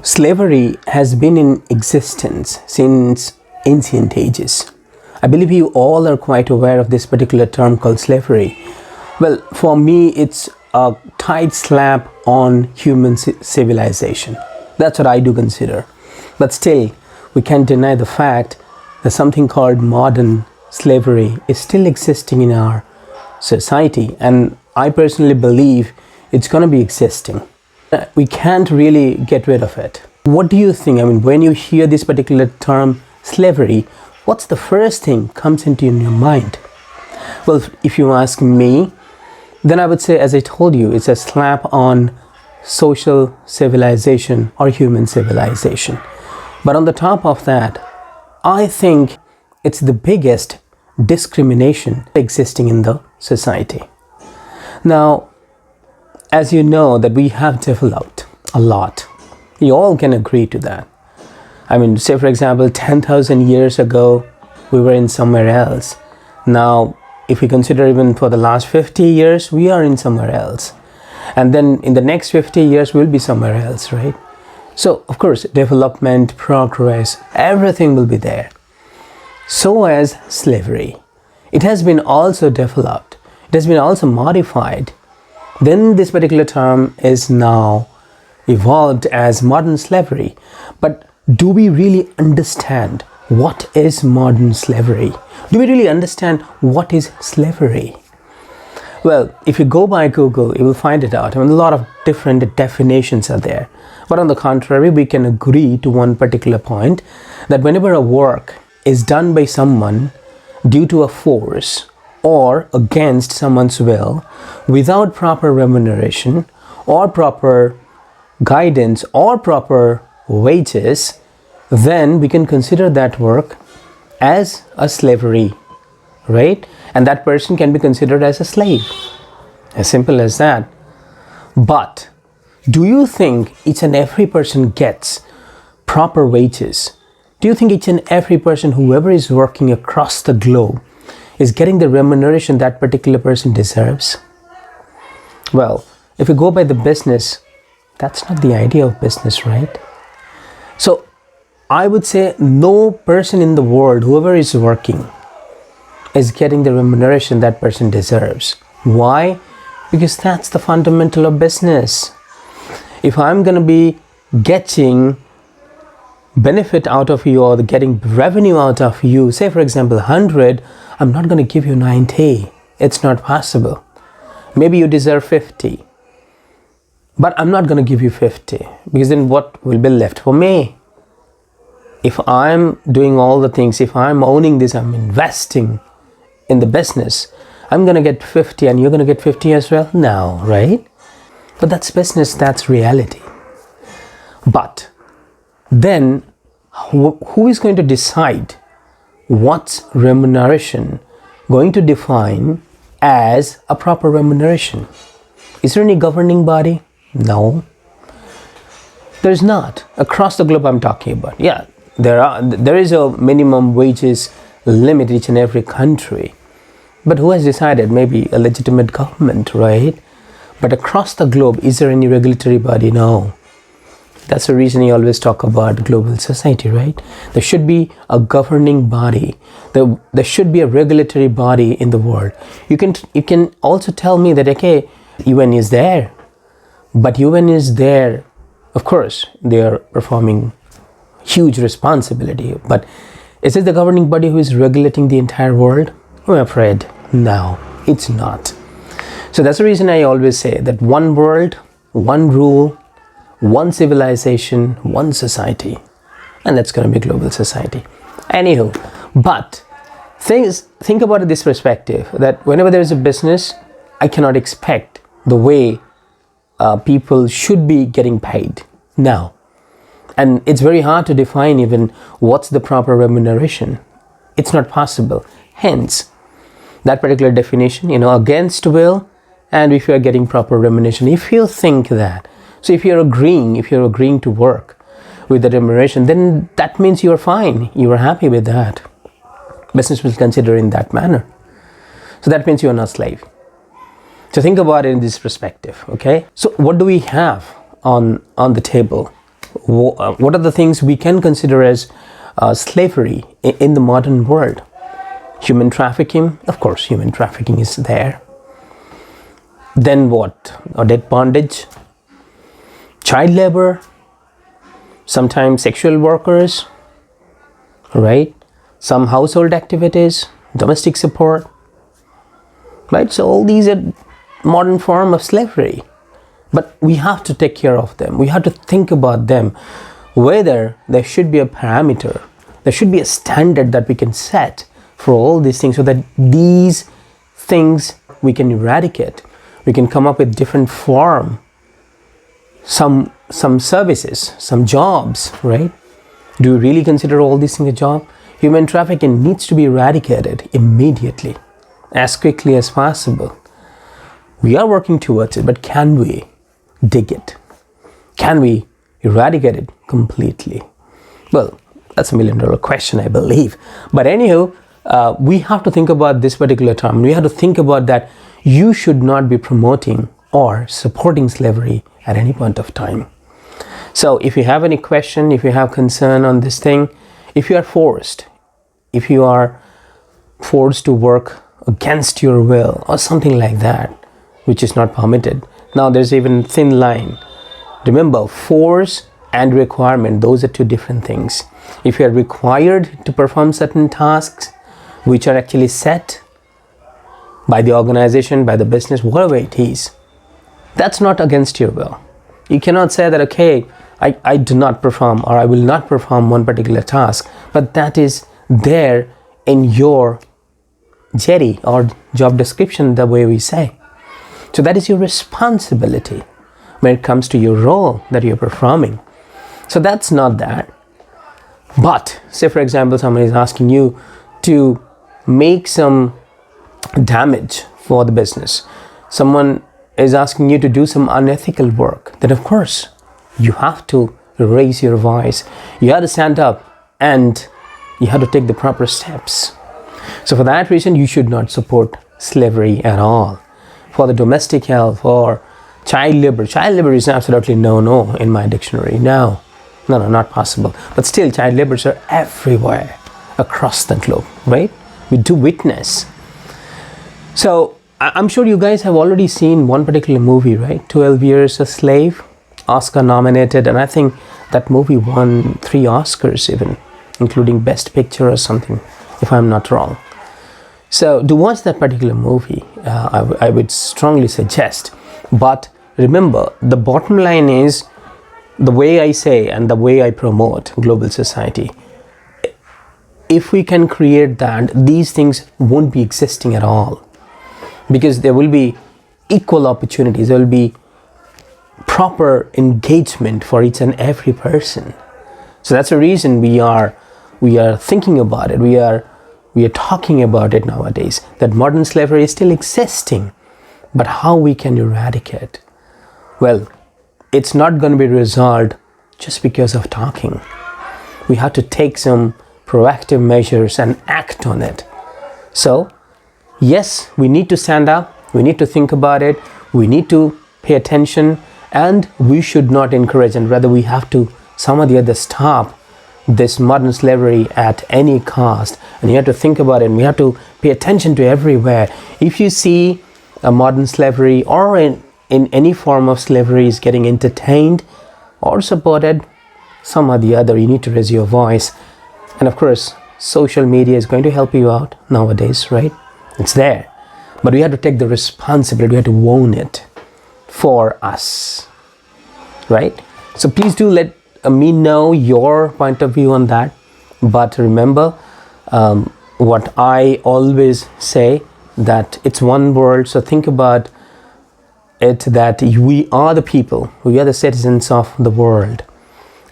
Slavery has been in existence since ancient ages. I believe you all are quite aware of this particular term called slavery. Well, for me, it's a tight slap on human civilization. That's what I do consider. But still, we can't deny the fact that something called modern slavery is still existing in our society, and I personally believe it's going to be existing. We can't really get rid of it. What do you think? I mean, when you hear this particular term slavery, what's the first thing comes into your mind? Well, if you ask me, then I would say, as I told you, it's a slap on social civilization or human civilization. But on the top of that, I think it's the biggest discrimination existing in the society. Now, as you know, that we have developed a lot. You all can agree to that. I mean, say for example, 10,000 years ago, we were in somewhere else. Now, if we consider even for the last 50 years, we are in somewhere else. And then in the next 50 years, we'll be somewhere else, right? So, of course, development, progress, everything will be there. So as slavery. It has been also developed. It has been also modified. Then this particular term is now evolved as modern slavery. But do we really understand what is modern slavery? Do we really understand what is slavery? Well, if you go by Google, you will find it out. I mean, a lot of different definitions are there. But on the contrary, we can agree to one particular point, that whenever a work is done by someone due to a force or against someone's will, without proper remuneration or proper guidance or proper wages, then we can consider that work as a slavery, right? And that person can be considered as a slave. As simple as that. But do you think each and every person gets proper wages? Do you think each and every person, whoever is working across the globe, is getting the remuneration that particular person deserves? Well, if you go by the business, that's not the idea of business, right? So I would say no person in the world, whoever is working, is getting the remuneration that person deserves. Why? Because that's the fundamental of business. If I'm going to be getting benefit out of you or getting revenue out of you, say for example 100, I'm not going to give you 90. It's not possible. Maybe you deserve 50, but I'm not going to give you 50, because then what will be left for me? If I'm doing all the things, if I'm owning this, I'm investing in the business, I'm going to get 50 and you're going to get 50 as well? No, right? But that's business, that's reality. But then who is going to decide what's remuneration going to define as a proper remuneration? Is there any governing body? No. There's not. Across the globe I'm talking about. Yeah, there is a minimum wages limit each and every country. But who has decided? Maybe a legitimate government, right? But across the globe, is there any regulatory body? No. That's the reason you always talk about global society, right? There should be a governing body. There should be a regulatory body in the world. You can also tell me that, okay, UN is there. But UN is there, of course, they are performing huge responsibility. But is it the governing body who is regulating the entire world? I'm afraid, no, it's not. So that's the reason I always say that one world, one rule, one civilization, one society, and that's going to be global society. Anywho, but think about it this perspective, that whenever there is a business, I cannot expect the way people should be getting paid now. And it's very hard to define even what's the proper remuneration. It's not possible. Hence, that particular definition, against will, and if you are getting proper remuneration. If you think that, so if you're agreeing to work with the remuneration, then that means you're fine. You are happy with that. Business will consider in that manner. So that means you're not a slave. So think about it in this perspective, okay? So what do we have on the table? What are the things we can consider as slavery in the modern world? Human trafficking, of course, human trafficking is there. Then what? Debt bondage, child labor, sometimes sexual workers, right? Some household activities, domestic support, right? So all these are modern form of slavery. But we have to take care of them. We have to think about them, whether there should be a parameter, there should be a standard that we can set for all these things, so that these things we can eradicate. We can come up with different form, some services, some jobs, right? Do we really consider all these things a job? Human trafficking needs to be eradicated immediately, as quickly as possible. We are working towards it, but can we dig it? Can we eradicate it completely? Well, that's $1 million question, I believe. But anyhow, we have to think about this particular term. We have to think about that you should not be promoting or supporting slavery at any point of time. So if you have any question, if you have concern on this thing, if you are forced to work against your will or something like that, which is not permitted. Now there's even thin line. Remember, force and requirement, those are two different things. If you are required to perform certain tasks which are actually set by the organization, by the business, whatever it is, that's not against your will. You cannot say that, okay, I do not perform, or I will not perform one particular task, but that is there in your JD or job description, the way we say. So that is your responsibility when it comes to your role that you're performing. So that's not that. But say, for example, someone is asking you to make some damage for the business. Someone is asking you to do some unethical work. Then of course, you have to raise your voice. You have to stand up and you have to take the proper steps. So for that reason, you should not support slavery at all. For the domestic help or child labor is absolutely no in my dictionary. No, not possible. But still, child laborers are everywhere across the globe, right? We do witness. So I'm sure you guys have already seen one particular movie, right? 12 Years a Slave, Oscar nominated, and I think that movie won 3 Oscars even, including Best Picture or something, if I'm not wrong. So to watch that particular movie, I would strongly suggest. But remember, the bottom line is, the way I say and the way I promote global society, if we can create that, these things won't be existing at all. Because there will be equal opportunities, there will be proper engagement for each and every person. So that's the reason we are thinking about it. We are talking about it nowadays, that modern slavery is still existing, but how we can eradicate? Well, it's not going to be resolved just because of talking. We have to take some proactive measures and act on it. So, yes, we need to stand up, we need to think about it, we need to pay attention, and we should not encourage, and rather we have to some or the other stop this modern slavery at any cost. And you have to think about it, and we have to pay attention to everywhere. If you see a modern slavery or in any form of slavery is getting entertained or supported, some or the other, you need to raise your voice. And of course, social media is going to help you out nowadays, right? It's there. But we have to take the responsibility, we have to own it for us, right? So please do let me know your point of view on that. But remember, what I always say, that it's one world. So think about it, that we are the people, we are the citizens of the world.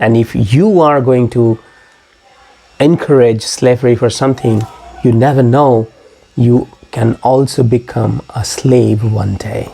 And if you are going to encourage slavery for something, you never know, you can also become a slave one day.